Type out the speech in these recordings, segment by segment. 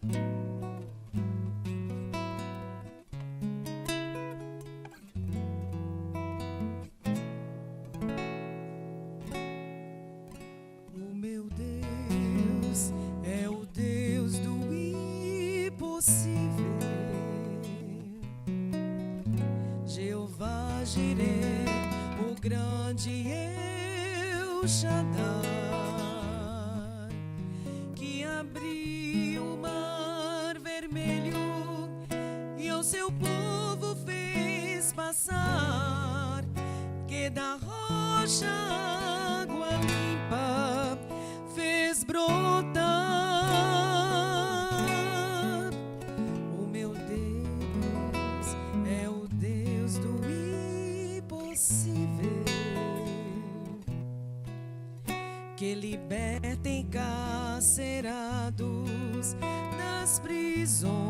O meu Deus é o Deus do impossível. Jeová Jireh, o grande El Shaddai, que abriu o mar vermelho e ao seu povo fez passar, que da rocha água limpa fez brotar. O meu Deus é o Deus do impossível, que liberta encarcerados das prisões,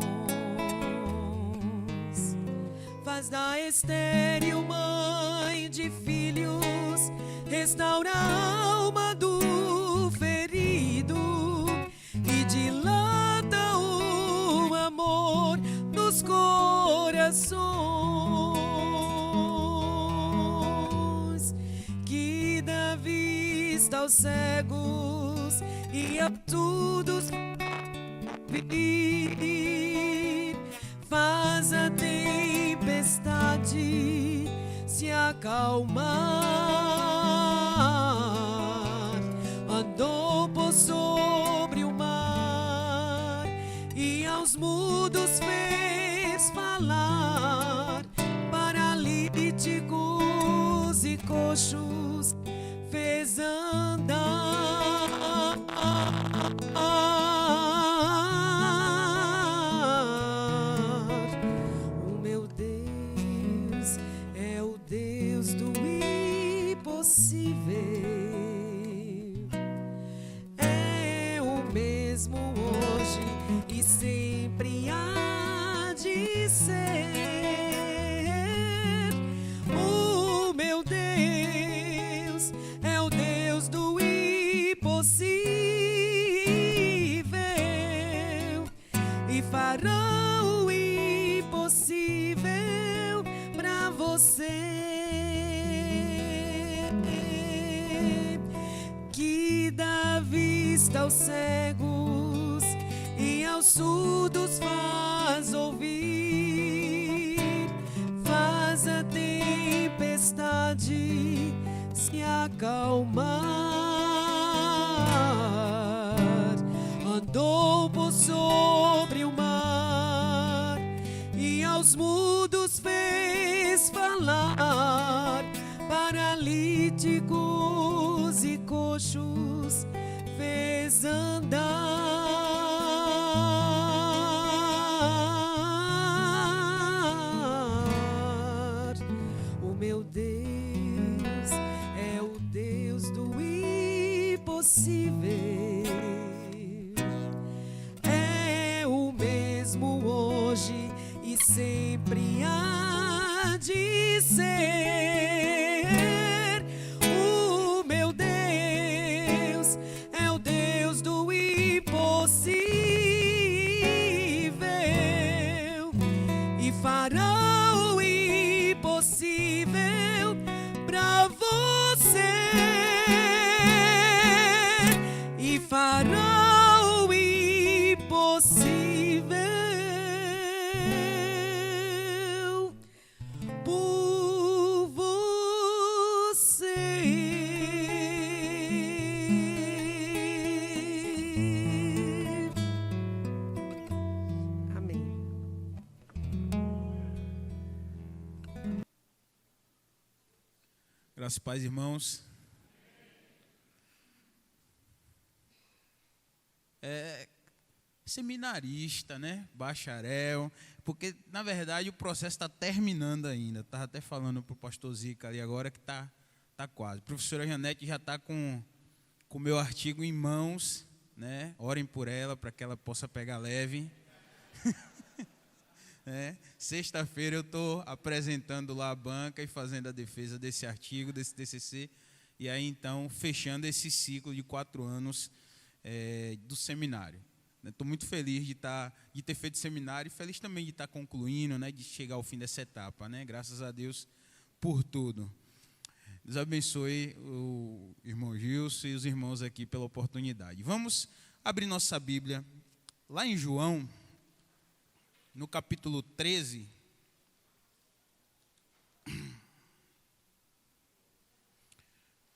faz da estéril mãe de filhos, restaura a alma do ferido e dilata o amor nos corações, que dá vista aos cegos e a todos vir, faz a tempestade se acalmar, andou por sobre o mar e aos mudos fez falar, paralíticos e coxos fez andar. O meu Deus é o Deus do impossível, é o mesmo hoje e sempre há de ser. O meu Deus é o Deus do impossível e fará o impossível pra você, que dá vista aos cegos e aos surdos faz ouvir, faz a tempestade se acalmar, andou por sobre o mar e aos mudos fez falar, paralíticos e coxos fez andar. O meu Deus é o Deus do impossível, é o mesmo hoje e sempre há de ser. O meu Deus é o Deus do impossível e fará o impossível pra você, e fará o impossível por você. Amém. Graças a paz, irmãos. Seminarista, né? Bacharel, porque na verdade o processo está terminando ainda. Estava até falando para o pastor Zica ali agora que está quase. A professora Janete já está com o meu artigo em mãos, né? Orem por ela para que ela possa pegar leve. Sexta-feira eu estou apresentando lá a banca e fazendo a defesa desse artigo, desse TCC, e aí então fechando esse ciclo de 4 anos do seminário. Estou muito feliz de ter feito seminário e feliz também de estar concluindo, né, de chegar ao fim dessa etapa, né? Graças a Deus por tudo. Deus abençoe o irmão Gilson e os irmãos aqui pela oportunidade. Vamos abrir nossa Bíblia lá em João, no capítulo 13.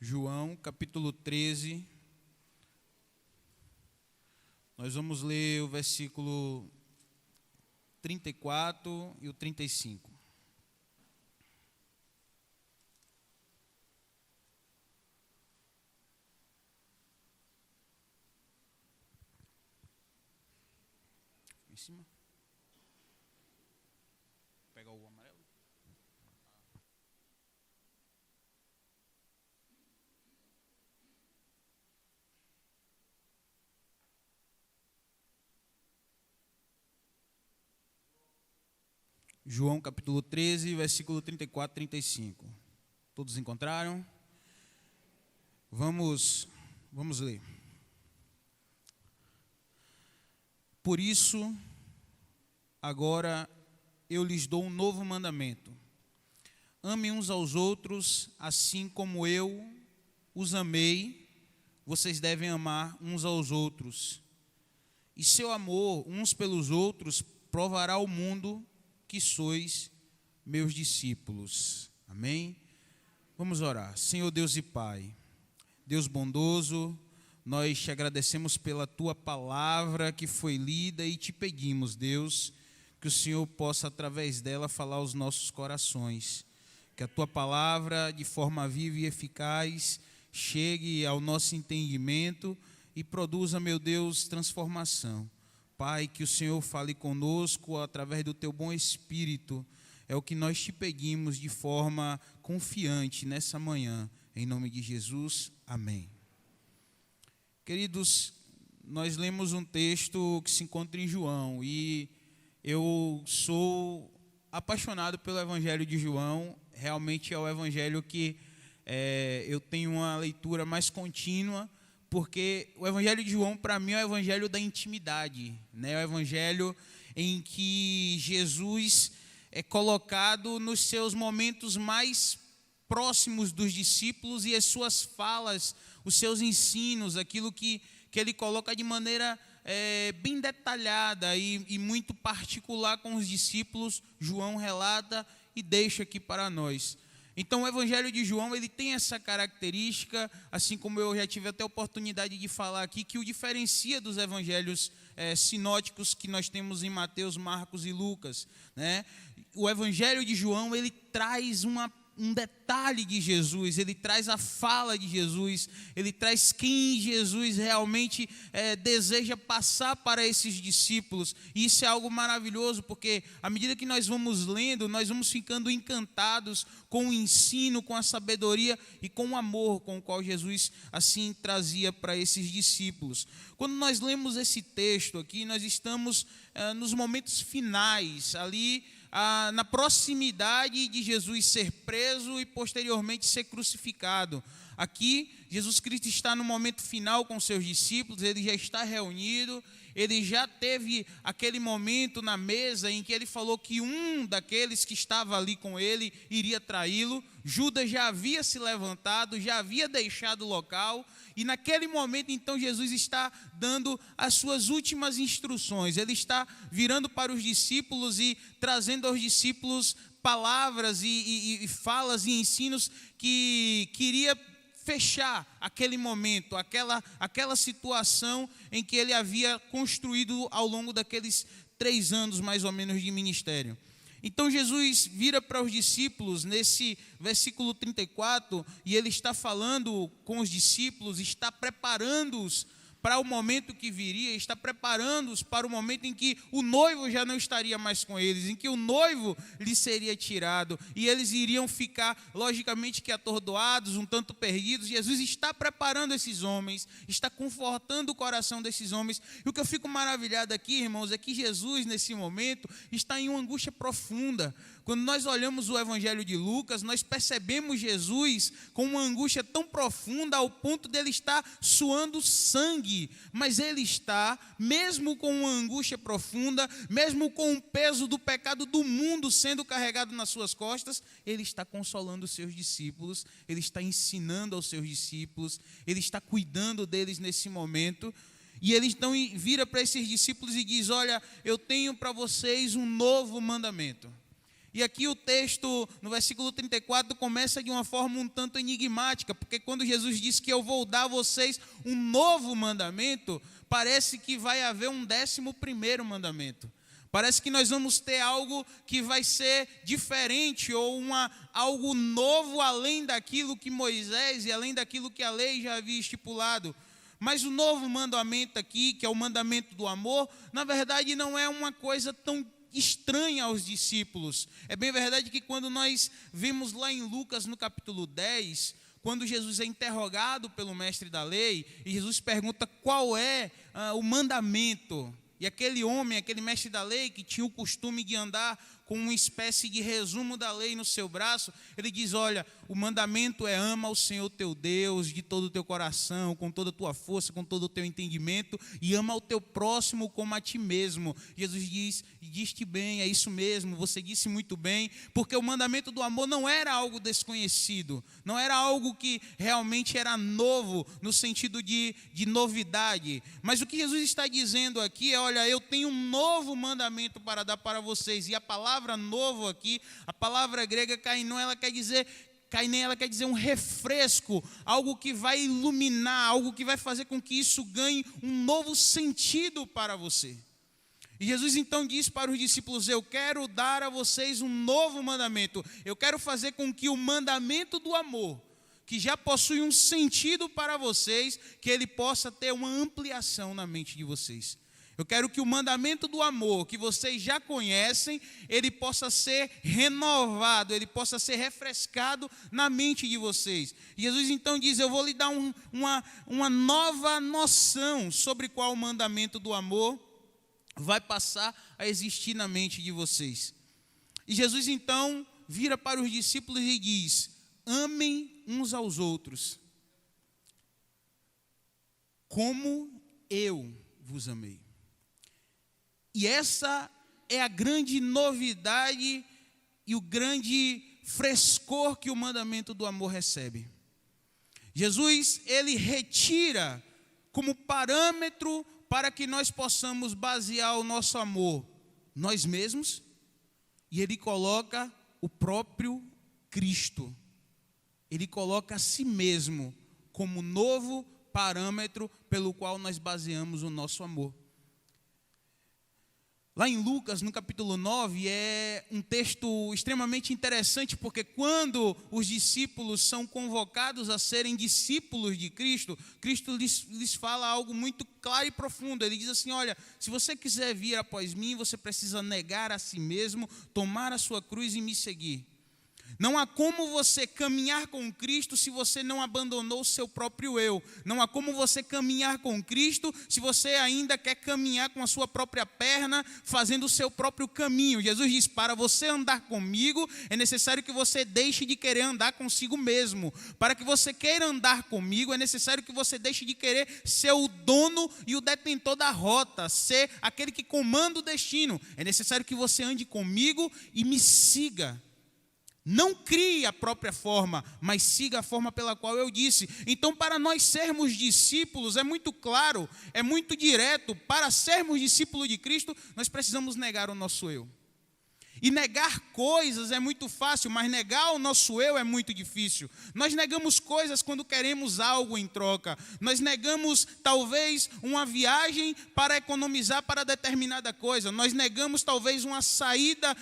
João, capítulo 13. Nós vamos ler o versículo 34 e o 35. Em cima. Pega o amarelo. João capítulo 13, versículo 34 e 35. Todos encontraram? Vamos ler. Por isso, agora eu lhes dou um novo mandamento. Amem uns aos outros, assim como eu os amei, vocês devem amar uns aos outros. E seu amor uns pelos outros provará ao mundo que sois meus discípulos. Amém? Vamos orar. Senhor Deus e Pai, Deus bondoso, nós te agradecemos pela tua palavra que foi lida e te pedimos, Deus, que o Senhor possa através dela falar aos nossos corações, que a tua palavra de forma viva e eficaz chegue ao nosso entendimento e produza, meu Deus, transformação. Pai, que o Senhor fale conosco através do teu bom Espírito, é o que nós te pedimos de forma confiante nessa manhã, em nome de Jesus, amém. Queridos, nós lemos um texto que se encontra em João e eu sou apaixonado pelo Evangelho de João, realmente é o Evangelho que eu tenho uma leitura mais contínua, porque o Evangelho de João, para mim, é o Evangelho da intimidade, né? É o Evangelho em que Jesus é colocado nos seus momentos mais próximos dos discípulos e as suas falas, os seus ensinos, aquilo que ele coloca de maneira bem detalhada e muito particular com os discípulos, João relata e deixa aqui para nós. Então, o Evangelho de João, ele tem essa característica, assim como eu já tive até a oportunidade de falar aqui, que o diferencia dos evangelhos sinóticos que nós temos em Mateus, Marcos e Lucas, né? O Evangelho de João, ele traz um detalhe de Jesus, ele traz a fala de Jesus, ele traz quem Jesus realmente deseja passar para esses discípulos. E isso é algo maravilhoso, porque à medida que nós vamos lendo, nós vamos ficando encantados com o ensino, com a sabedoria e com o amor com o qual Jesus assim trazia para esses discípulos. Quando nós lemos esse texto aqui, nós estamos nos momentos finais, ali na proximidade de Jesus ser preso e posteriormente ser crucificado. Aqui, Jesus Cristo está no momento final com seus discípulos, ele já está reunido, ele já teve aquele momento na mesa em que ele falou que um daqueles que estava ali com ele iria traí-lo. Judas já havia se levantado, já havia deixado o local, e naquele momento, então, Jesus está dando as suas últimas instruções. Ele está virando para os discípulos e trazendo aos discípulos palavras e falas e ensinos que queria fechar aquele momento, aquela situação em que ele havia construído ao longo daqueles 3 anos, mais ou menos, de ministério. Então Jesus vira para os discípulos nesse versículo 34 e ele está falando com os discípulos, está preparando-os para o momento que viria, está preparando-os para o momento em que o noivo já não estaria mais com eles, em que o noivo lhes seria tirado e eles iriam ficar, logicamente, que atordoados, um tanto perdidos. Jesus está preparando esses homens, está confortando o coração desses homens. E o que eu fico maravilhado aqui, irmãos, é que Jesus, nesse momento, está em uma angústia profunda, Quando nós olhamos o Evangelho de Lucas, nós percebemos Jesus com uma angústia tão profunda ao ponto dele estar suando sangue. Mas ele está, mesmo com uma angústia profunda, mesmo com o peso do pecado do mundo sendo carregado nas suas costas, ele está consolando os seus discípulos, ele está ensinando aos seus discípulos, ele está cuidando deles nesse momento. E ele então vira para esses discípulos e diz: olha, eu tenho para vocês um novo mandamento. E aqui o texto, no versículo 34, começa de uma forma um tanto enigmática, porque quando Jesus diz que eu vou dar a vocês um novo mandamento, parece que vai haver um 11º mandamento. Parece que nós vamos ter algo que vai ser diferente, ou algo novo além daquilo que Moisés e além daquilo que a lei já havia estipulado. Mas o novo mandamento aqui, que é o mandamento do amor, na verdade não é uma coisa tão estranha aos discípulos. É bem verdade que quando nós vimos lá em Lucas, no capítulo 10, quando Jesus é interrogado pelo mestre da lei, e Jesus pergunta qual é o mandamento, e aquele homem, aquele mestre da lei, que tinha o costume de andar com uma espécie de resumo da lei no seu braço, ele diz: olha, o mandamento é ama o Senhor teu Deus de todo o teu coração, com toda a tua força, com todo o teu entendimento, e ama o teu próximo como a ti mesmo. Jesus diz: diste bem, é isso mesmo, você disse muito bem, porque o mandamento do amor não era algo desconhecido, não era algo que realmente era novo, no sentido de novidade, mas o que Jesus está dizendo aqui é: olha, eu tenho um novo mandamento para dar para vocês. E a palavra novo aqui, a palavra grega kainon, ela quer dizer um refresco, algo que vai iluminar, algo que vai fazer com que isso ganhe um novo sentido para você. E Jesus então diz para os discípulos: eu quero dar a vocês um novo mandamento, eu quero fazer com que o mandamento do amor, que já possui um sentido para vocês, que ele possa ter uma ampliação na mente de vocês. Eu quero que o mandamento do amor, que vocês já conhecem, ele possa ser renovado, ele possa ser refrescado na mente de vocês. E Jesus então diz: eu vou lhe dar uma nova noção sobre qual o mandamento do amor vai passar a existir na mente de vocês. E Jesus então vira para os discípulos e diz: amem uns aos outros, como eu vos amei. E essa é a grande novidade e o grande frescor que o mandamento do amor recebe. Jesus, ele retira como parâmetro para que nós possamos basear o nosso amor nós mesmos, e ele coloca o próprio Cristo. Ele coloca a si mesmo como novo parâmetro pelo qual nós baseamos o nosso amor. Lá em Lucas, no capítulo 9, é um texto extremamente interessante, porque quando os discípulos são convocados a serem discípulos de Cristo, Cristo lhes fala algo muito claro e profundo. Ele diz assim: olha, se você quiser vir após mim, você precisa negar a si mesmo, tomar a sua cruz e me seguir. Não há como você caminhar com Cristo se você não abandonou o seu próprio eu. Não há como você caminhar com Cristo se você ainda quer caminhar com a sua própria perna, fazendo o seu próprio caminho. Jesus diz: para você andar comigo, é necessário que você deixe de querer andar consigo mesmo. Para que você queira andar comigo, é necessário que você deixe de querer ser o dono e o detentor da rota, ser aquele que comanda o destino. É necessário que você ande comigo e me siga. Não crie a própria forma, mas siga a forma pela qual eu disse. Então, para nós sermos discípulos, é muito claro, é muito direto. Para sermos discípulos de Cristo, nós precisamos negar o nosso eu. E negar coisas é muito fácil, mas negar o nosso eu é muito difícil. Nós negamos coisas quando queremos algo em troca. Nós negamos, talvez, uma viagem para economizar para determinada coisa. Nós negamos, talvez, uma saída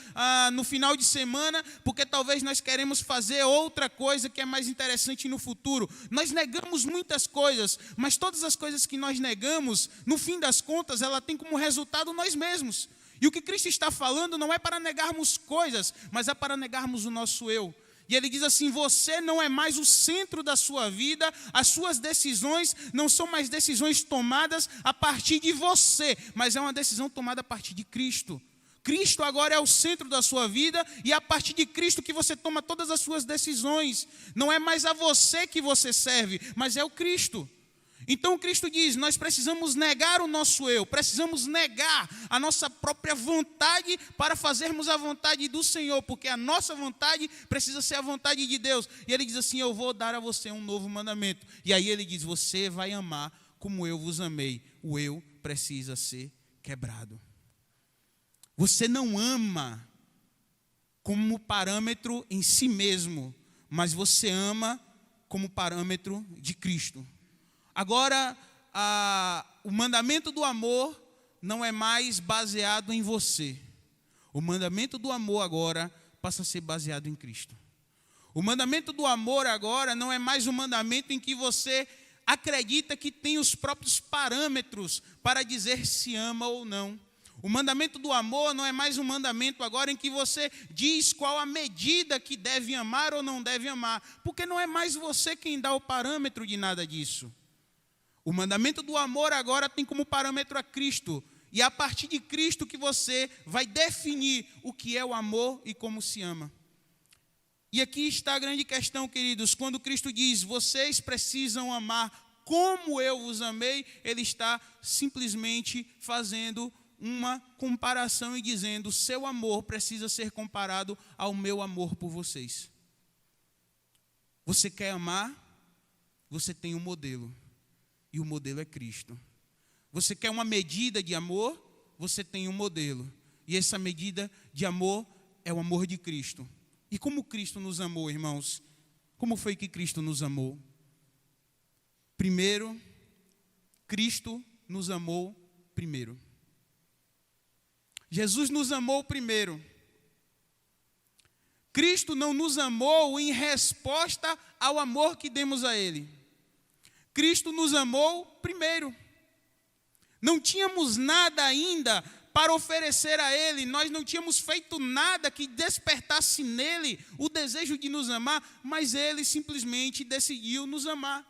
no final de semana, porque talvez nós queremos fazer outra coisa que é mais interessante no futuro. Nós negamos muitas coisas, mas todas as coisas que nós negamos, no fim das contas, ela tem como resultado nós mesmos. E o que Cristo está falando não é para negarmos coisas, mas é para negarmos o nosso eu. E ele diz assim: você não é mais o centro da sua vida, as suas decisões não são mais decisões tomadas a partir de você, mas é uma decisão tomada a partir de Cristo. Cristo agora é o centro da sua vida e é a partir de Cristo que você toma todas as suas decisões. Não é mais a você que você serve, mas é o Cristo. Então Cristo diz, nós precisamos negar o nosso eu, precisamos negar a nossa própria vontade para fazermos a vontade do Senhor, porque a nossa vontade precisa ser a vontade de Deus. E ele diz assim, eu vou dar a você um novo mandamento. E aí ele diz, você vai amar como eu vos amei. O eu precisa ser quebrado. Você não ama como parâmetro em si mesmo, mas você ama como parâmetro de Cristo. Agora, o mandamento do amor não é mais baseado em você. O mandamento do amor agora passa a ser baseado em Cristo. O mandamento do amor agora não é mais um mandamento em que você acredita que tem os próprios parâmetros para dizer se ama ou não. O mandamento do amor não é mais um mandamento agora em que você diz qual a medida que deve amar ou não deve amar, porque não é mais você quem dá o parâmetro de nada disso. O mandamento do amor agora tem como parâmetro a Cristo, e é a partir de Cristo que você vai definir o que é o amor e como se ama. E aqui está a grande questão, queridos, quando Cristo diz, vocês precisam amar como eu vos amei, ele está simplesmente fazendo uma comparação e dizendo, seu amor precisa ser comparado ao meu amor por vocês. Você quer amar? Você tem um modelo, e o modelo é Cristo. Você quer uma medida de amor? Você tem um modelo, e essa medida de amor é o amor de Cristo. E como Cristo nos amou, irmãos? Como foi que Cristo nos amou? Primeiro, Cristo nos amou primeiro. Jesus nos amou primeiro. Cristo não nos amou em resposta ao amor que demos a Ele. Cristo nos amou primeiro. Não tínhamos nada ainda para oferecer a Ele, nós não tínhamos feito nada que despertasse nele o desejo de nos amar, mas Ele simplesmente decidiu nos amar.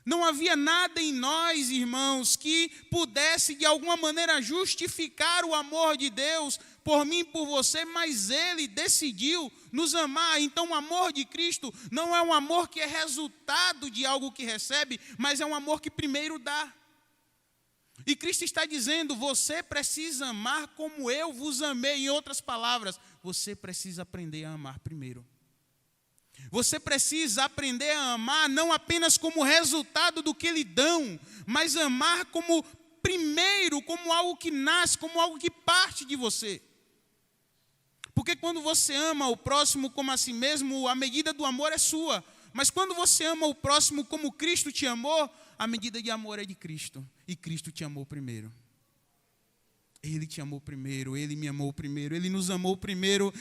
Não havia nada em nós, irmãos, que pudesse de alguma maneira justificar o amor de Deus por mim e por você, mas Ele decidiu nos amar. Então o amor de Cristo não é um amor que é resultado de algo que recebe, mas é um amor que primeiro dá. E Cristo está dizendo, você precisa amar como eu vos amei. Em outras palavras, você precisa aprender a amar primeiro. Você precisa aprender a amar não apenas como resultado do que lhe dão, mas amar como primeiro, como algo que nasce, como algo que parte de você. Porque quando você ama o próximo como a si mesmo, a medida do amor é sua. Mas quando você ama o próximo como Cristo te amou, a medida de amor é de Cristo. E Cristo te amou primeiro. Ele te amou primeiro, Ele me amou primeiro, Ele nos amou primeiro.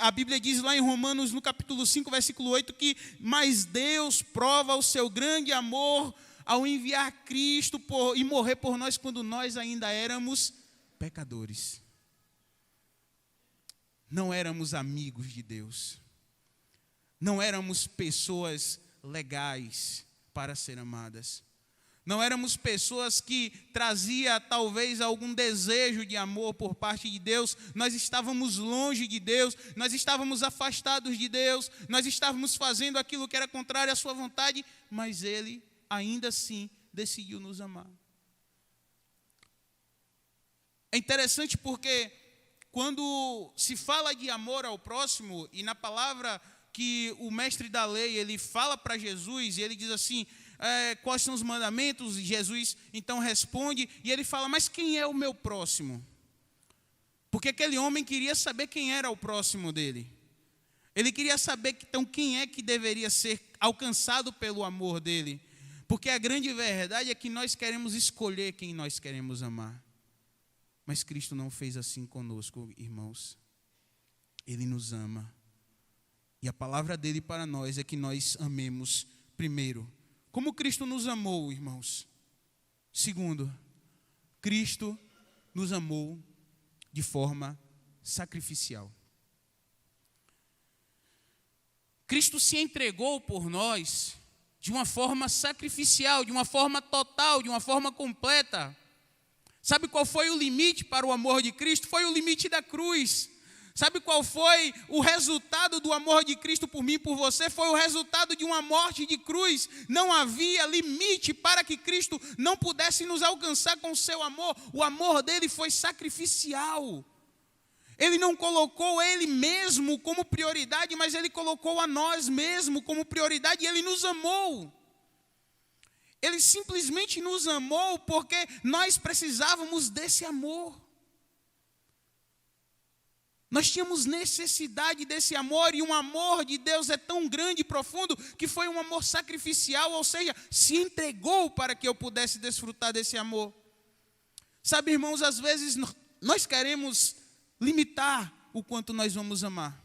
A Bíblia diz lá em Romanos, no capítulo 5, versículo 8, que mas Deus prova o seu grande amor ao enviar Cristo e morrer por nós quando nós ainda éramos pecadores. Não éramos amigos de Deus. Não éramos pessoas legais para ser amadas. Não éramos pessoas que trazia talvez algum desejo de amor por parte de Deus. Nós estávamos longe de Deus, nós estávamos afastados de Deus, nós estávamos fazendo aquilo que era contrário à sua vontade, mas Ele ainda assim decidiu nos amar. É interessante porque quando se fala de amor ao próximo, e na palavra que o mestre da lei, ele fala para Jesus, e ele diz assim, quais são os mandamentos? E Jesus então responde, e ele fala, mas quem é o meu próximo? Porque aquele homem queria saber quem era o próximo dele. Ele queria saber, então, quem é que deveria ser alcançado pelo amor dele. Porque a grande verdade é que nós queremos escolher quem nós queremos amar. Mas Cristo não fez assim conosco, irmãos. Ele nos ama. E a palavra dele para nós é que nós amemos primeiro. Como Cristo nos amou, irmãos? Segundo, Cristo nos amou de forma sacrificial. Cristo se entregou por nós de uma forma sacrificial, de uma forma total, de uma forma completa. Sabe qual foi o limite para o amor de Cristo? Foi o limite da cruz. Sabe qual foi o resultado do amor de Cristo por mim e por você? Foi o resultado de uma morte de cruz. Não havia limite para que Cristo não pudesse nos alcançar com o seu amor. O amor dele foi sacrificial. Ele não colocou ele mesmo como prioridade, mas ele colocou a nós mesmo como prioridade e ele nos amou. Ele simplesmente nos amou porque nós precisávamos desse amor. Nós tínhamos necessidade desse amor, e um amor de Deus é tão grande e profundo que foi um amor sacrificial, ou seja, se entregou para que eu pudesse desfrutar desse amor. Sabe, irmãos, às vezes nós queremos limitar o quanto nós vamos amar.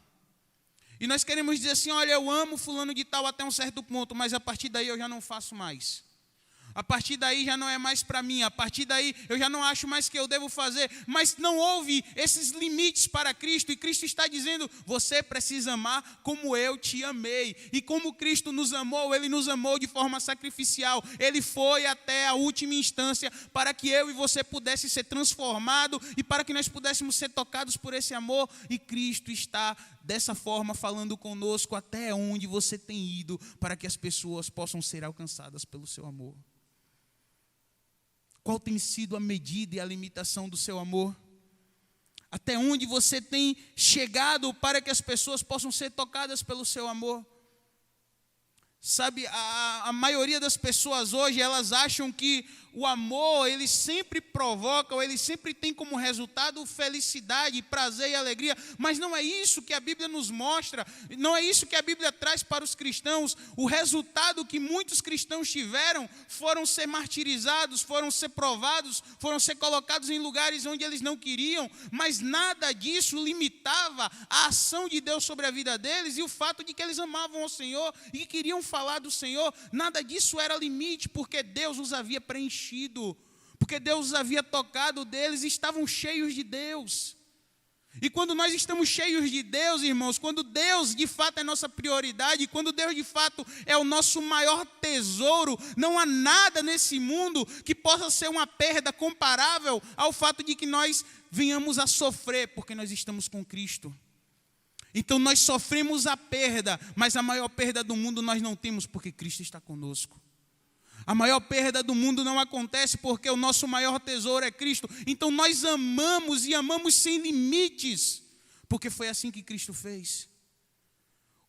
E nós queremos dizer assim, olha, eu amo fulano de tal até um certo ponto, mas a partir daí eu já não faço mais. A partir daí já não é mais para mim, a partir daí eu já não acho mais que eu devo fazer. Mas não houve esses limites para Cristo, e Cristo está dizendo, você precisa amar como eu te amei. E como Cristo nos amou, Ele nos amou de forma sacrificial. Ele foi até a última instância para que eu e você pudesse ser transformado e para que nós pudéssemos ser tocados por esse amor. E Cristo está dessa forma falando conosco até onde você tem ido para que as pessoas possam ser alcançadas pelo seu amor. Qual tem sido a medida e a limitação do seu amor? Até onde você tem chegado para que as pessoas possam ser tocadas pelo seu amor? Sabe, a maioria das pessoas hoje, elas acham que o amor, ele sempre provoca, ou ele sempre tem como resultado felicidade, prazer e alegria. Mas não é isso que a Bíblia nos mostra, não é isso que a Bíblia traz para os cristãos. O resultado que muitos cristãos tiveram foram ser martirizados, foram ser provados, foram ser colocados em lugares onde eles não queriam. Mas nada disso limitava a ação de Deus sobre a vida deles e o fato de que eles amavam ao Senhor e queriam falar do Senhor. Nada disso era limite, porque Deus os havia preenchido, porque Deus os havia tocado deles e estavam cheios de Deus. E quando nós estamos cheios de Deus, irmãos, quando Deus de fato é nossa prioridade, quando Deus de fato é o nosso maior tesouro, não há nada nesse mundo que possa ser uma perda comparável ao fato de que nós venhamos a sofrer porque nós estamos com Cristo. Então nós sofremos a perda, mas a maior perda do mundo nós não temos porque Cristo está conosco. A maior perda do mundo não acontece porque o nosso maior tesouro é Cristo. Então nós amamos e amamos sem limites, porque foi assim que Cristo fez.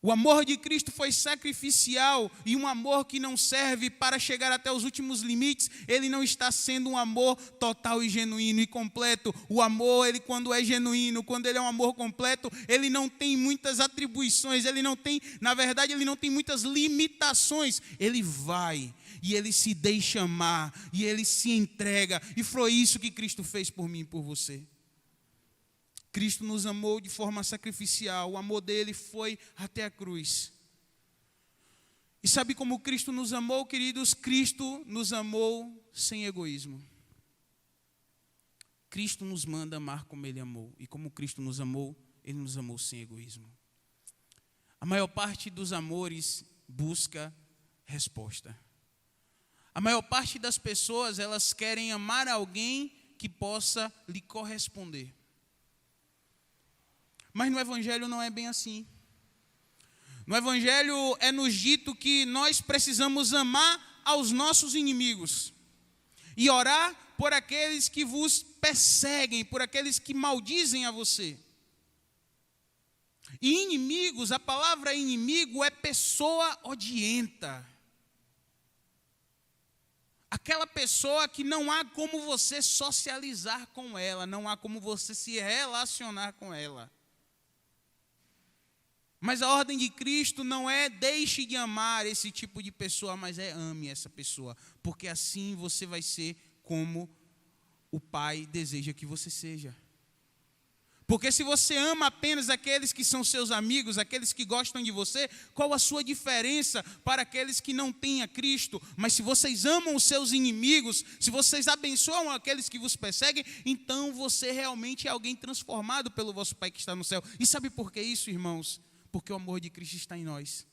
O amor de Cristo foi sacrificial e um amor que não serve para chegar até os últimos limites. Ele não está sendo um amor total e genuíno e completo. O amor, ele quando é genuíno, quando ele é um amor completo, ele não tem muitas atribuições, ele não tem, na verdade, ele não tem muitas limitações. Ele vai e ele se deixa amar e ele se entrega. E foi isso que Cristo fez por mim e por você. Cristo nos amou de forma sacrificial, o amor dele foi até a cruz. E sabe como Cristo nos amou, queridos? Cristo nos amou sem egoísmo. Cristo nos manda amar como ele amou. E como Cristo nos amou, ele nos amou sem egoísmo. A maior parte dos amores busca resposta. A maior parte das pessoas, elas querem amar alguém que possa lhe corresponder. Mas no Evangelho não é bem assim. No Evangelho é nos dito que nós precisamos amar aos nossos inimigos e orar por aqueles que vos perseguem, por aqueles que maldizem a você. E inimigos, a palavra inimigo é pessoa odienta. Aquela pessoa que não há como você socializar com ela, não há como você se relacionar com ela. Mas a ordem de Cristo não é deixe de amar esse tipo de pessoa, mas é ame essa pessoa, porque assim você vai ser como o Pai deseja que você seja. Porque se você ama apenas aqueles que são seus amigos, aqueles que gostam de você, qual a sua diferença para aqueles que não têm a Cristo? Mas se vocês amam os seus inimigos, se vocês abençoam aqueles que vos perseguem, então você realmente é alguém transformado pelo vosso Pai que está no céu. E sabe por que isso, irmãos? Porque o amor de Cristo está em nós.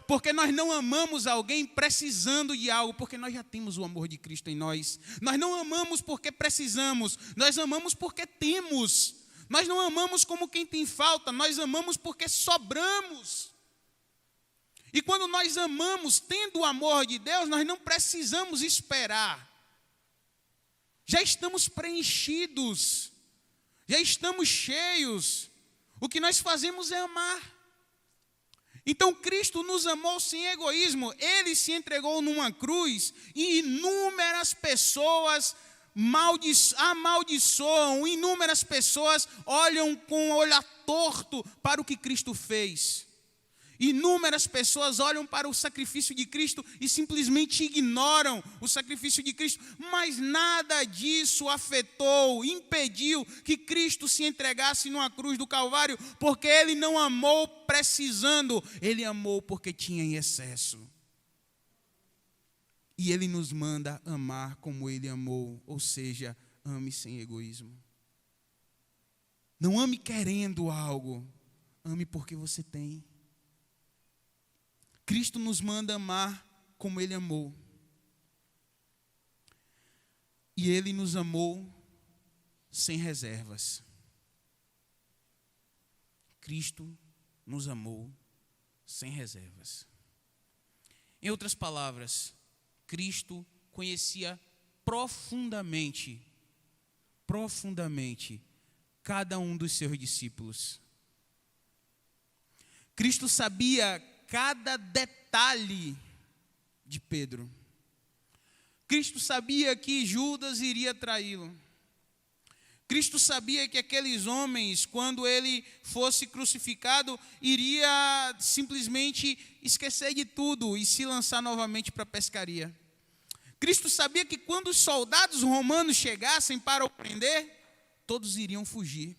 porque nós não amamos alguém precisando de algo, porque nós já temos o amor de Cristo em nós. Nós não amamos porque precisamos, nós amamos porque temos. Nós não amamos como quem tem falta, nós amamos porque sobramos. E quando nós amamos, tendo o amor de Deus, nós não precisamos esperar. Já estamos preenchidos, já estamos cheios. O que nós fazemos é amar. Então Cristo nos amou sem egoísmo. Ele se entregou numa cruz e inúmeras pessoas amaldiçoam, inúmeras pessoas olham com o olhar torto para o que Cristo fez. Inúmeras pessoas olham para o sacrifício de Cristo e simplesmente ignoram o sacrifício de Cristo, mas nada disso afetou, impediu que Cristo se entregasse numa cruz do Calvário, porque Ele não amou precisando, Ele amou porque tinha em excesso. E Ele nos manda amar como Ele amou, ou seja, ame sem egoísmo. Não ame querendo algo, ame porque você tem. Cristo nos manda amar como Ele amou. E Ele nos amou sem reservas. Cristo nos amou sem reservas. Em outras palavras, Cristo conhecia profundamente cada um dos seus discípulos. Cristo sabia cada detalhe de Pedro. Cristo sabia que Judas iria traí-lo. Cristo sabia que aqueles homens, quando ele fosse crucificado, iria simplesmente esquecer de tudo e se lançar novamente para a pescaria. Cristo sabia que quando os soldados romanos chegassem para o prender, todos iriam fugir.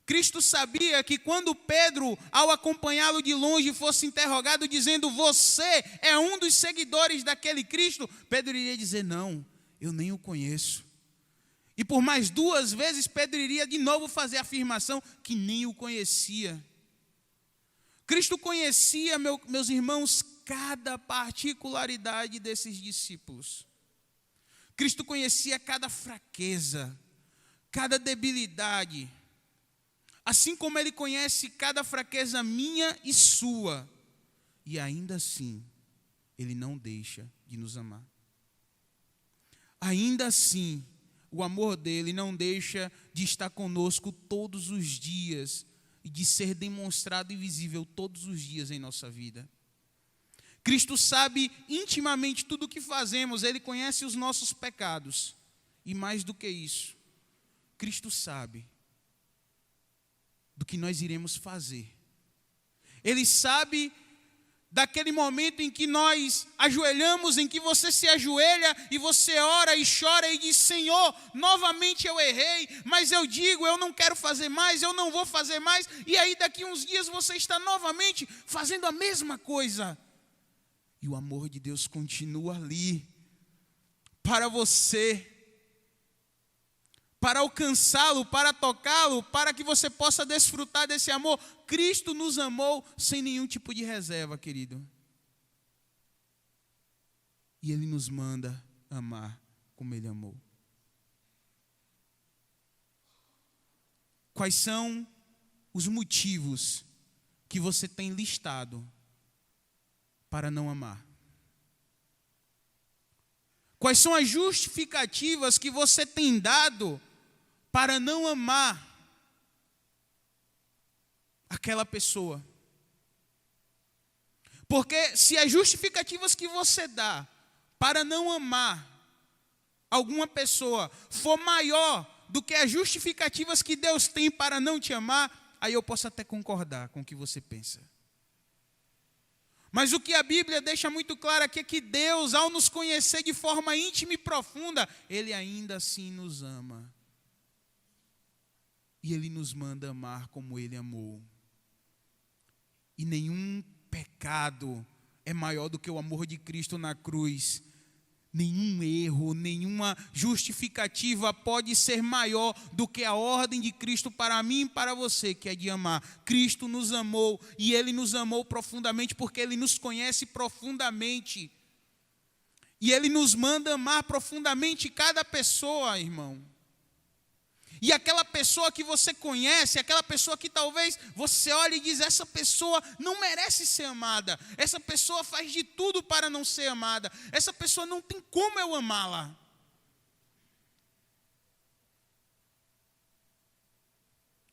Cristo sabia que quando Pedro, ao acompanhá-lo de longe, fosse interrogado dizendo: você é um dos seguidores daquele Cristo? Pedro iria dizer: não, eu nem o conheço. E por mais 2 vezes Pedro iria de novo fazer a afirmação que nem o conhecia. Cristo conhecia, meus irmãos, cada particularidade desses discípulos. Cristo conhecia cada fraqueza, cada debilidade. Assim como Ele conhece cada fraqueza minha e sua. E ainda assim, Ele não deixa de nos amar. Ainda assim, o amor dEle não deixa de estar conosco todos os dias e de ser demonstrado e visível todos os dias em nossa vida. Cristo sabe intimamente tudo o que fazemos, Ele conhece os nossos pecados. E mais do que isso, Cristo sabe do que nós iremos fazer. Ele sabe daquele momento em que nós ajoelhamos, em que você se ajoelha e você ora e chora e diz: Senhor, novamente eu errei, mas eu digo, eu não quero fazer mais, eu não vou fazer mais. E aí daqui uns dias você está novamente fazendo a mesma coisa. E o amor de Deus continua ali para você, para alcançá-lo, para tocá-lo, para que você possa desfrutar desse amor. Cristo nos amou sem nenhum tipo de reserva, querido. E Ele nos manda amar como Ele amou. Quais são os motivos que você tem listado para não amar? Quais são as justificativas que você tem dado para não amar aquela pessoa? Porque se as justificativas que você dá para não amar alguma pessoa for maior do que as justificativas que Deus tem para não te amar, aí eu posso até concordar com o que você pensa. Mas o que a Bíblia deixa muito claro aqui é que Deus, ao nos conhecer de forma íntima e profunda, Ele ainda assim nos ama. E Ele nos manda amar como Ele amou. E nenhum pecado é maior do que o amor de Cristo na cruz. Nenhum erro, nenhuma justificativa pode ser maior do que a ordem de Cristo para mim e para você, que é de amar. Cristo nos amou e Ele nos amou profundamente porque Ele nos conhece profundamente. E Ele nos manda amar profundamente cada pessoa, irmão. E aquela pessoa que você conhece, aquela pessoa que talvez você olhe e diz, essa pessoa não merece ser amada. Essa pessoa faz de tudo para não ser amada. Essa pessoa não tem como eu amá-la.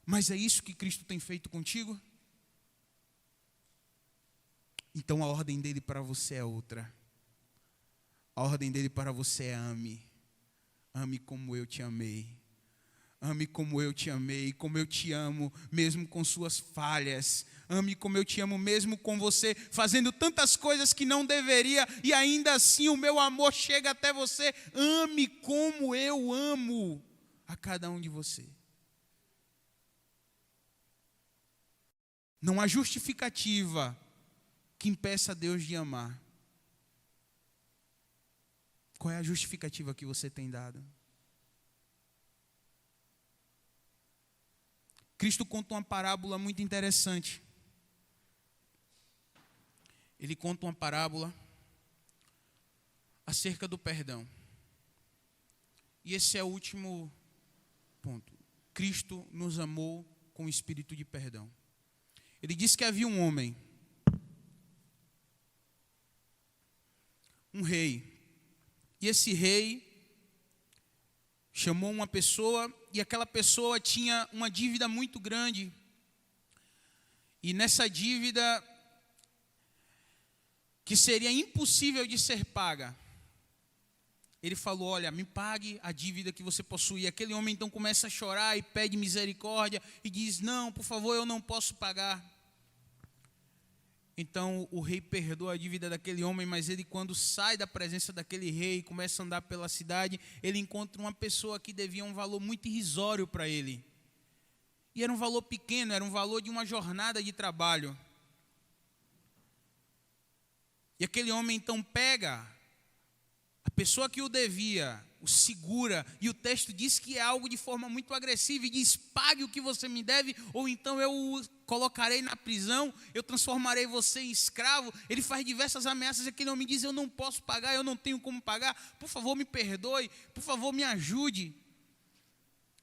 Mas é isso que Cristo tem feito contigo? Então a ordem dele para você é outra. A ordem dele para você é ame. Ame como eu te amei. Ame como eu te amei, como eu te amo, mesmo com suas falhas. Ame como eu te amo, mesmo com você fazendo tantas coisas que não deveria, e ainda assim o meu amor chega até você. Ame como eu amo a cada um de você. Não há justificativa que impeça Deus de amar. Qual é a justificativa que você tem dado? Cristo conta uma parábola muito interessante. Ele conta uma parábola acerca do perdão. E esse é o último ponto. Cristo nos amou com o espírito de perdão. Ele disse que havia um homem, um rei. E esse rei chamou uma pessoa e aquela pessoa tinha uma dívida muito grande. E nessa dívida, que seria impossível de ser paga, ele falou, olha, me pague a dívida que você possui. Aquele homem então começa a chorar e pede misericórdia e diz, não, por favor, eu não posso pagar. Então o rei perdoa a dívida daquele homem, mas ele, quando sai da presença daquele rei e começa a andar pela cidade, ele encontra uma pessoa que devia um valor muito irrisório para ele. E era um valor pequeno, era um valor de uma jornada de trabalho. E aquele homem então pega a pessoa que o devia, o segura, e o texto diz que é algo de forma muito agressiva e diz, pague o que você me deve, ou então eu o colocarei na prisão, eu transformarei você em escravo. Ele faz diversas ameaças e aquele homem diz, eu não posso pagar, eu não tenho como pagar, por favor me perdoe, por favor me ajude.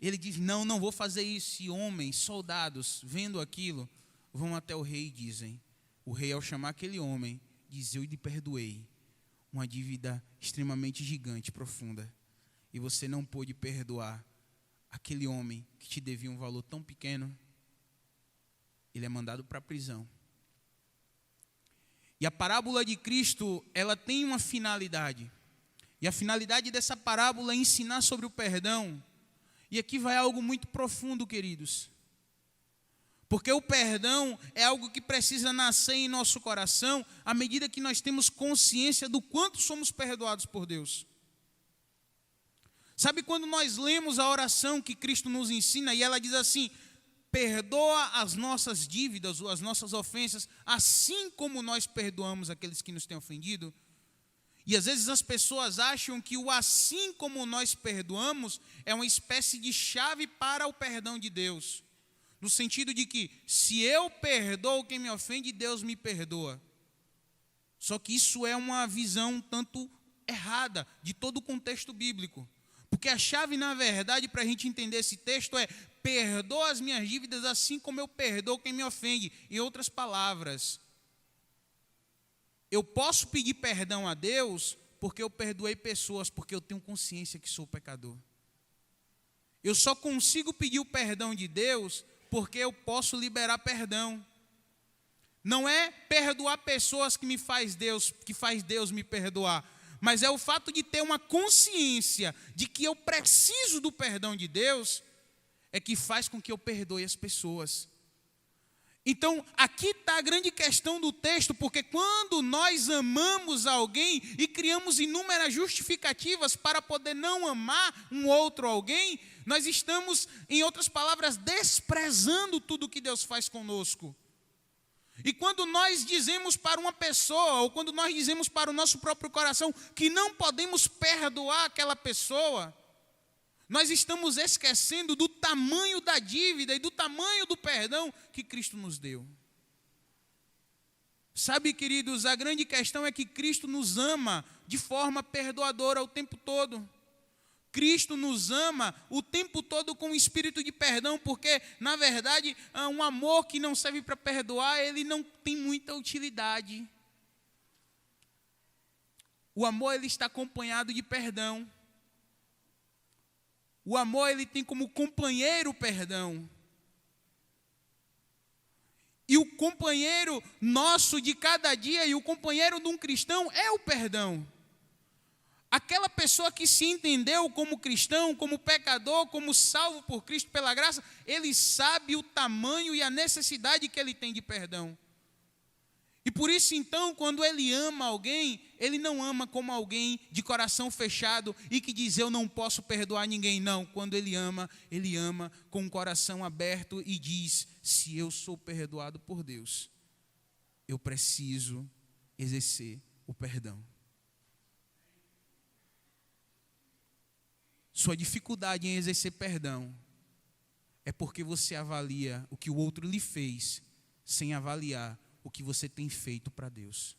Ele diz, não vou fazer isso. E homens, soldados, vendo aquilo, vão até o rei e dizem, o rei ao chamar aquele homem, diz, eu lhe perdoei uma dívida extremamente gigante, profunda, e você não pôde perdoar aquele homem que te devia um valor tão pequeno. Ele é mandado para a prisão. E a parábola de Cristo, ela tem uma finalidade. E a finalidade dessa parábola é ensinar sobre o perdão. E aqui vai algo muito profundo, queridos. Porque o perdão é algo que precisa nascer em nosso coração à medida que nós temos consciência do quanto somos perdoados por Deus. Sabe quando nós lemos a oração que Cristo nos ensina e ela diz assim, perdoa as nossas dívidas ou as nossas ofensas, assim como nós perdoamos aqueles que nos têm ofendido? E às vezes as pessoas acham que o assim como nós perdoamos é uma espécie de chave para o perdão de Deus. No sentido de que, se eu perdoo quem me ofende, Deus me perdoa. Só que isso é uma visão tanto errada de todo o contexto bíblico. Porque a chave, na verdade, para a gente entender esse texto é, perdoa as minhas dívidas assim como eu perdoo quem me ofende. Em outras palavras, eu posso pedir perdão a Deus porque eu perdoei pessoas, porque eu tenho consciência que sou pecador. Eu só consigo pedir o perdão de Deus porque eu posso liberar perdão. Não é perdoar pessoas que faz Deus me perdoar, mas é o fato de ter uma consciência de que eu preciso do perdão de Deus, é que faz com que eu perdoe as pessoas. Então, aqui está a grande questão do texto, porque quando nós amamos alguém e criamos inúmeras justificativas para poder não amar um outro alguém, nós estamos, em outras palavras, desprezando tudo que Deus faz conosco. E quando nós dizemos para uma pessoa, ou quando nós dizemos para o nosso próprio coração que não podemos perdoar aquela pessoa, nós estamos esquecendo do tamanho da dívida e do tamanho do perdão que Cristo nos deu. Sabe, queridos, a grande questão é que Cristo nos ama de forma perdoadora o tempo todo. Cristo nos ama o tempo todo com o espírito de perdão, porque, na verdade, um amor que não serve para perdoar, ele não tem muita utilidade. O amor, ele está acompanhado de perdão. O amor, ele tem como companheiro o perdão. E o companheiro nosso de cada dia, e o companheiro de um cristão, é o perdão. Aquela pessoa que se entendeu como cristão, como pecador, como salvo por Cristo pela graça, ele sabe o tamanho e a necessidade que ele tem de perdão. E por isso, então, quando ele ama alguém, ele não ama como alguém de coração fechado e que diz, eu não posso perdoar ninguém. Não, quando ele ama com o coração aberto e diz, se eu sou perdoado por Deus, eu preciso exercer o perdão. Sua dificuldade em exercer perdão é porque você avalia o que o outro lhe fez sem avaliar o que você tem feito para Deus.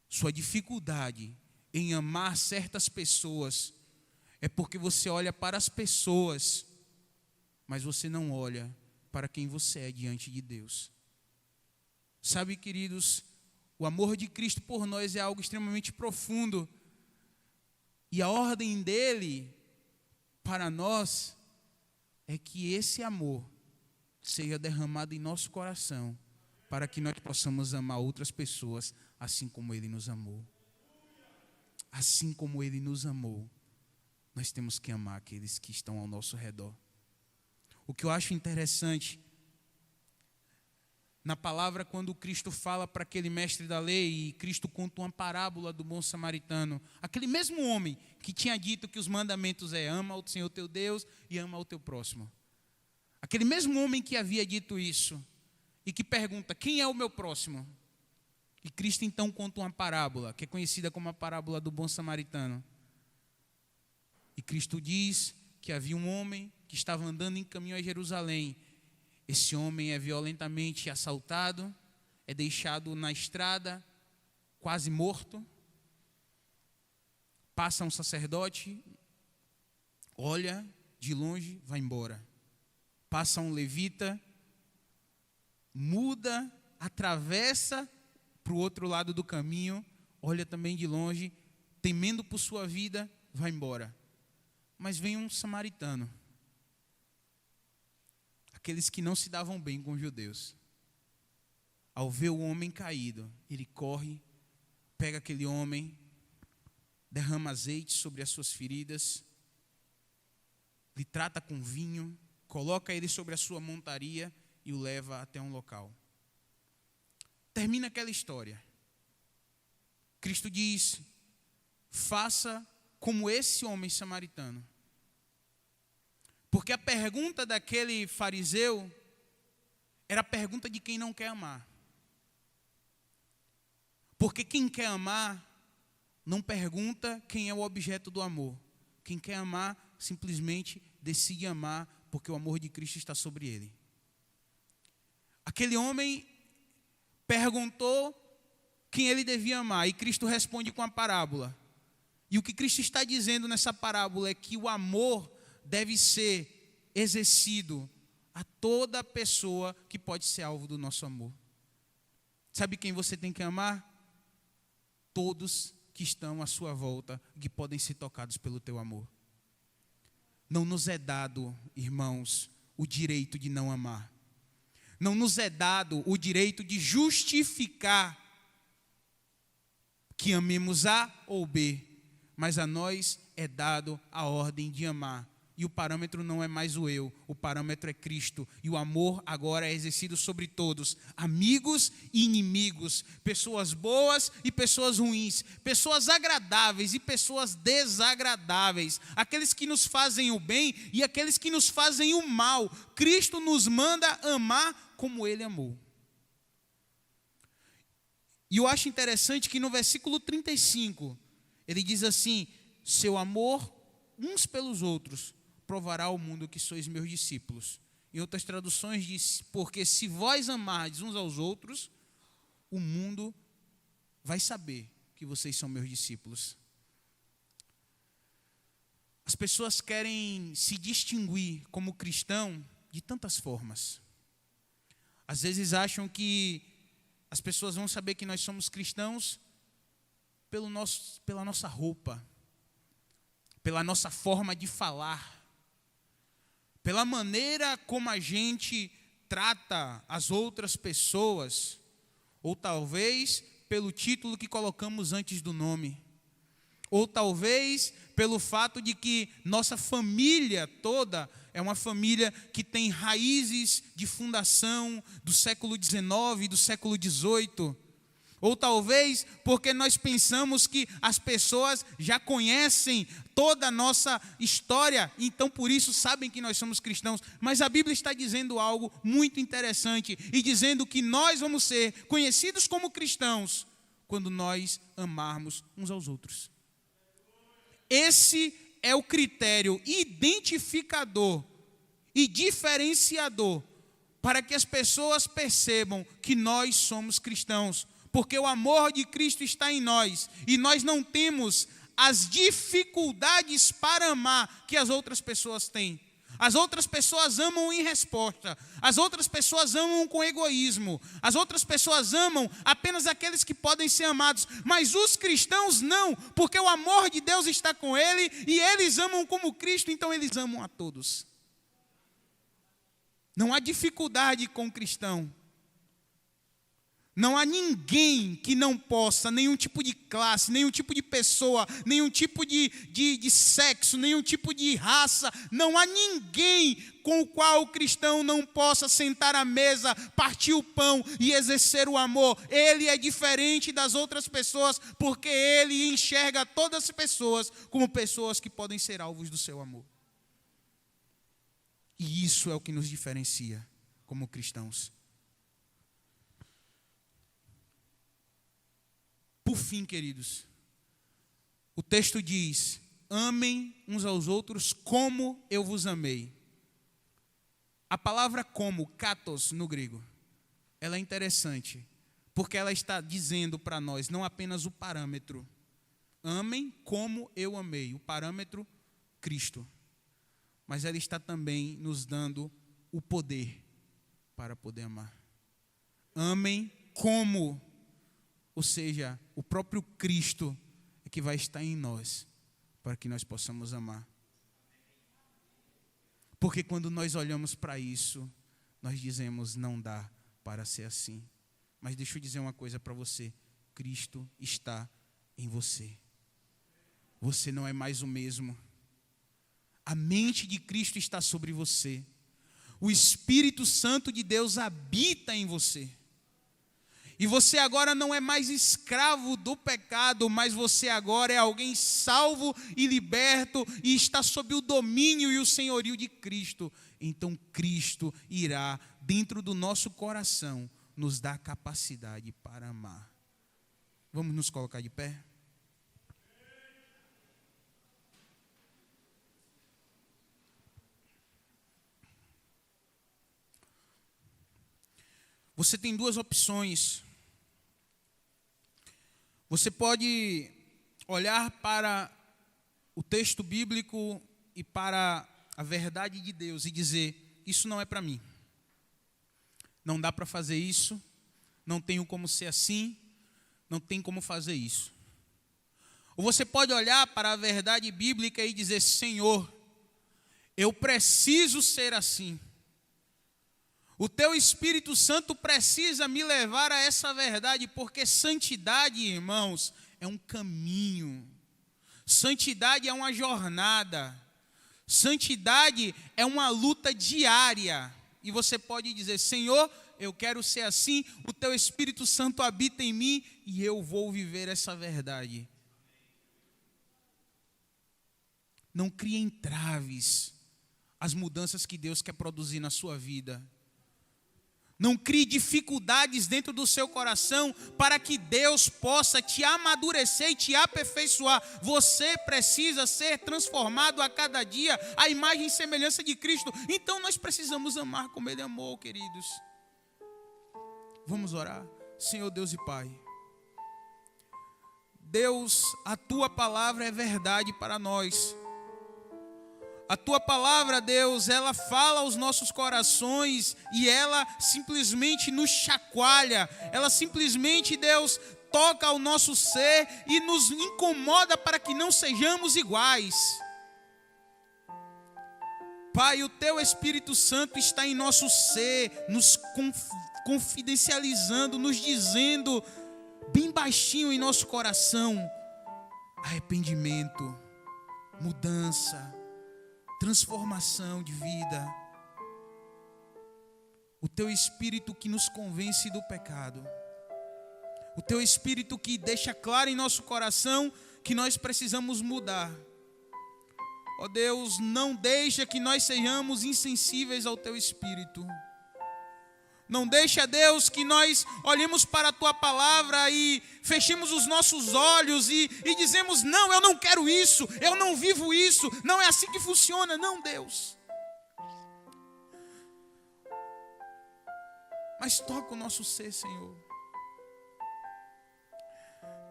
Sua dificuldade em amar certas pessoas é porque você olha para as pessoas, mas você não olha para quem você é diante de Deus. Sabe, queridos, o amor de Cristo por nós é algo extremamente profundo. E a ordem dele para nós é que esse amor seja derramado em nosso coração, para que nós possamos amar outras pessoas assim como ele nos amou. Assim como ele nos amou, nós temos que amar aqueles que estão ao nosso redor. O que eu acho interessante na palavra, quando Cristo fala para aquele mestre da lei, e Cristo conta uma parábola do bom samaritano, aquele mesmo homem que tinha dito que os mandamentos é ama o Senhor teu Deus e ama o teu próximo. Aquele mesmo homem que havia dito isso, e que pergunta, quem é o meu próximo? E Cristo então conta uma parábola, que é conhecida como a parábola do bom samaritano. E Cristo diz que havia um homem que estava andando em caminho a Jerusalém. Esse homem é violentamente assaltado, é deixado na estrada, quase morto. Passa um sacerdote, olha de longe, vai embora. Passa um levita, muda, atravessa para o outro lado do caminho, olha também de longe, temendo por sua vida, vai embora. Mas vem um samaritano. Aqueles que não se davam bem com os judeus. Ao ver o homem caído, ele corre, pega aquele homem, derrama azeite sobre as suas feridas, lhe trata com vinho, coloca ele sobre a sua montaria e o leva até um local. Termina aquela história. Cristo diz, faça como esse homem samaritano. Porque a pergunta daquele fariseu era a pergunta de quem não quer amar. Porque quem quer amar não pergunta quem é o objeto do amor. Quem quer amar simplesmente decide amar porque o amor de Cristo está sobre ele. Aquele homem perguntou quem ele devia amar e Cristo responde com a parábola. E o que Cristo está dizendo nessa parábola é que o amor deve ser exercido a toda pessoa que pode ser alvo do nosso amor. Sabe quem você tem que amar? Todos que estão à sua volta, que podem ser tocados pelo teu amor. Não nos é dado, irmãos, o direito de não amar. Não nos é dado o direito de justificar que amemos A ou B, mas a nós é dado a ordem de amar. E o parâmetro não é mais o eu, o parâmetro é Cristo. E o amor agora é exercido sobre todos, amigos e inimigos, pessoas boas e pessoas ruins, pessoas agradáveis e pessoas desagradáveis, aqueles que nos fazem o bem e aqueles que nos fazem o mal. Cristo nos manda amar como Ele amou. E eu acho interessante que no versículo 35, ele diz assim: seu amor uns pelos outros provará ao mundo que sois meus discípulos. Em outras traduções diz: porque se vós amardes uns aos outros, o mundo vai saber que vocês são meus discípulos. As pessoas querem se distinguir como cristão de tantas formas. Às vezes acham que as pessoas vão saber que nós somos cristãos pela nossa roupa, pela nossa forma de falar, pela maneira como a gente trata as outras pessoas, ou talvez pelo título que colocamos antes do nome, ou talvez pelo fato de que nossa família toda é uma família que tem raízes de fundação do século XIX, do século XVIII. Ou talvez porque nós pensamos que as pessoas já conhecem toda a nossa história, então por isso sabem que nós somos cristãos. Mas a Bíblia está dizendo algo muito interessante e dizendo que nós vamos ser conhecidos como cristãos quando nós amarmos uns aos outros. Esse é o critério identificador e diferenciador para que as pessoas percebam que nós somos cristãos. Porque o amor de Cristo está em nós e nós não temos as dificuldades para amar que as outras pessoas têm. As outras pessoas amam em resposta, as outras pessoas amam com egoísmo, as outras pessoas amam apenas aqueles que podem ser amados, mas os cristãos não, porque o amor de Deus está com ele e eles amam como Cristo, então eles amam a todos. Não há dificuldade com o cristão. Não há ninguém que não possa, nenhum tipo de classe, nenhum tipo de pessoa, nenhum tipo de sexo, nenhum tipo de raça. Não há ninguém com o qual o cristão não possa sentar à mesa, partir o pão e exercer o amor. Ele é diferente das outras pessoas, porque ele enxerga todas as pessoas como pessoas que podem ser alvos do seu amor. E isso é o que nos diferencia como cristãos. Por fim, queridos, o texto diz: amem uns aos outros como eu vos amei. A palavra como, katos no grego, ela é interessante, porque ela está dizendo para nós não apenas o parâmetro. Amem como eu amei, o parâmetro Cristo. Mas ela está também nos dando o poder para poder amar. Amem como, ou seja, o próprio Cristo é que vai estar em nós, para que nós possamos amar. Porque quando nós olhamos para isso, nós dizemos, não dá para ser assim. Mas deixa eu dizer uma coisa para você, Cristo está em você. Você não é mais o mesmo. A mente de Cristo está sobre você. O Espírito Santo de Deus habita em você. E você agora não é mais escravo do pecado, mas você agora é alguém salvo e liberto e está sob o domínio e o senhorio de Cristo. Então Cristo irá, dentro do nosso coração, nos dar capacidade para amar. Vamos nos colocar de pé? Você tem duas opções. Você pode olhar para o texto bíblico e para a verdade de Deus e dizer, isso não é para mim. Não dá para fazer isso, não tenho como ser assim, não tem como fazer isso. Ou você pode olhar para a verdade bíblica e dizer, Senhor, eu preciso ser assim. O teu Espírito Santo precisa me levar a essa verdade, porque santidade, irmãos, é um caminho. Santidade é uma jornada. Santidade é uma luta diária. E você pode dizer, Senhor, eu quero ser assim, o teu Espírito Santo habita em mim e eu vou viver essa verdade. Não crie entraves às mudanças que Deus quer produzir na sua vida. Não crie dificuldades dentro do seu coração para que Deus possa te amadurecer e te aperfeiçoar. Você precisa ser transformado a cada dia à imagem e semelhança de Cristo. Então nós precisamos amar como Ele amou, queridos. Vamos orar. Senhor Deus e Pai. Deus, a Tua palavra é verdade para nós. A Tua palavra, Deus, ela fala aos nossos corações e ela simplesmente nos chacoalha. Ela simplesmente, Deus, toca ao nosso ser e nos incomoda para que não sejamos iguais. Pai, o Teu Espírito Santo está em nosso ser, nos confidencializando, nos dizendo bem baixinho em nosso coração: arrependimento, mudança, transformação de vida. O Teu Espírito que nos convence do pecado. O Teu Espírito que deixa claro em nosso coração que nós precisamos mudar. Ó Deus, não deixa que nós sejamos insensíveis ao Teu Espírito. Não deixa, Deus, que nós olhemos para a Tua palavra e fechemos os nossos olhos e dizemos: não, eu não quero isso, eu não vivo isso, não é assim que funciona. Não, Deus. Mas toca o nosso ser, Senhor.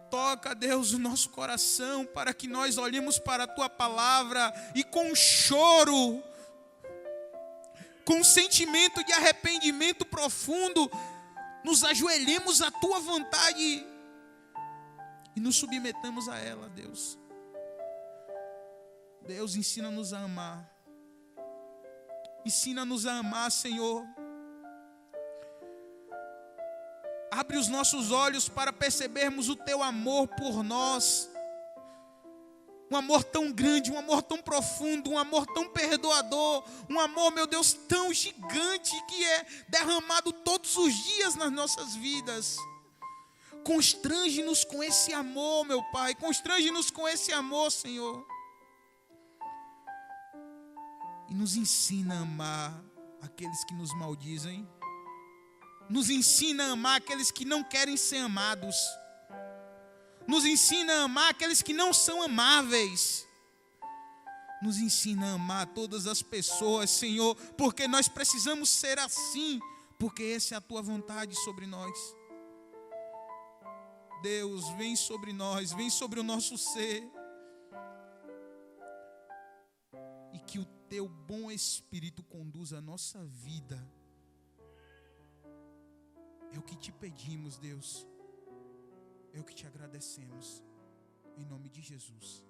Toca, Deus, o nosso coração para que nós olhemos para a Tua palavra e com choro, com um sentimento de arrependimento profundo, nos ajoelhemos à Tua vontade e nos submetamos a ela, Deus. Deus, ensina-nos a amar. Ensina-nos a amar, Senhor. Abre os nossos olhos para percebermos o Teu amor por nós. Um amor tão grande, um amor tão profundo, um amor tão perdoador, um amor, meu Deus, tão gigante que é derramado todos os dias nas nossas vidas. Constrange-nos com esse amor, meu Pai, constrange-nos com esse amor, Senhor. E nos ensina a amar aqueles que nos maldizem. Nos ensina a amar aqueles que não querem ser amados. Nos ensina a amar aqueles que não são amáveis. Nos ensina a amar todas as pessoas, Senhor, porque nós precisamos ser assim, porque essa é a Tua vontade sobre nós. Deus, vem sobre nós, vem sobre o nosso ser. E que o Teu bom Espírito conduza a nossa vida. É o que Te pedimos, Deus. É o que Te agradecemos. Em nome de Jesus.